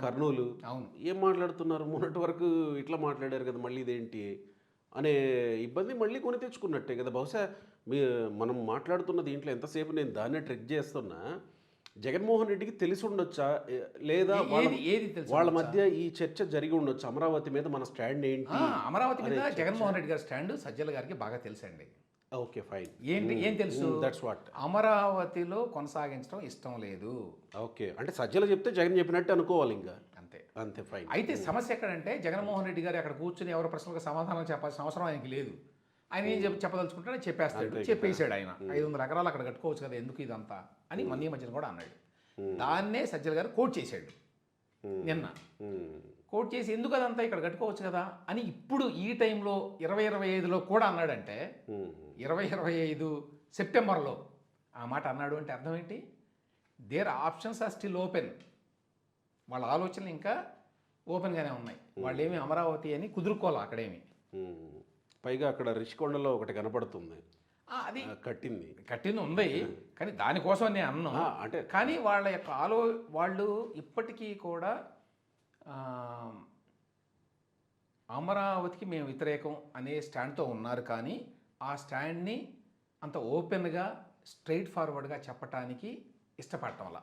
కర్నూలు. అవును. ఏం మాట్లాడుతున్నారు? మొన్నటి వరకు ఇట్లా మాట్లాడారు కదా! మళ్ళీ ఇదేంటి? అనే ఇబ్బంది మళ్ళీ కొని తెచ్చుకున్నట్టే కదా! బహుశా మీ మనం మాట్లాడుతున్న దీంట్లో ఎంతసేపు నేను దాన్నే ట్రిక్ చేస్తున్నా. జగన్మోహన్ రెడ్డికి తెలిసుండొచ్చా? లేదా ఏది ఏది తెలుసు వాళ్ళ మధ్య ఈ చర్చ జరిగి ఉండొచ్చు. అమరావతి మీద మన స్టాండ్ ఏంటి అమరావతి అనే మీద చర్చ. జగన్మోహన్ రెడ్డి గారి స్టాండ్ సజ్జల గారికి బాగా తెలుసండి. ఓకే. ఫైన్. ఏం తెలుసు? That's what. అమరావతిలో కొనసాగించడం ఇష్టం లేదు. ఓకే. అంటే సజ్జల చెప్తే జగన్ చెప్పినట్టు అనుకోవాలి ఇంకా. అంతే. అంతే. ఫైన్. అయితే సమస్య ఎక్కడంటే జగన్మోహన్ రెడ్డి గారు అక్కడ కూర్చుని ఎవరి ప్రశ్నలకు సమాధానం చెప్పాల్సిన అవసరం ఆయనకి లేదు. ఆయన ఏం చెప్పదలుచుకుంటాడో చెప్పేస్తాడు. అంతే కదా. చెప్పేశాడు ఆయన. 500 ఎకరాలు అక్కడ కట్టుకోవచ్చు కదా, ఎందుకు ఇదంతా అని ఈ మధ్యన కూడా అన్నాడు. దాన్నే సజ్జల గారు కోట్ చేశాడు నిన్న. కోట్ చేసి ఎందుకు అదంతా ఇక్కడ కట్టుకోవచ్చు కదా అని ఇప్పుడు ఈ టైంలో 2025లో కూడా అన్నాడంటే 2025 సెప్టెంబర్లో ఆ మాట అన్నాడు అంటే అర్థం ఏంటి? There options are still open. వాళ్ళ ఆలోచనలు ఇంకా ఓపెన్గానే ఉన్నాయి. వాళ్ళు ఏమి అమరావతి అని కుదురుకోవాలి అక్కడేమి. పైగా అక్కడ రిషికొండలో ఒకటి కనపడుతుంది. అది కట్టింది ఉంది, కానీ దానికోసం నేను అన్నాను. అంటే కానీ వాళ్ళ యొక్క వాళ్ళు ఇప్పటికీ కూడా అమరావతికి మేము వ్యతిరేకం అనే స్టాండ్తో ఉన్నారు. కానీ ఆ స్టాండ్ని అంత ఓపెన్గా స్ట్రైట్ ఫార్వర్డ్గా చెప్పటానికి ఇష్టపడటం వల్ల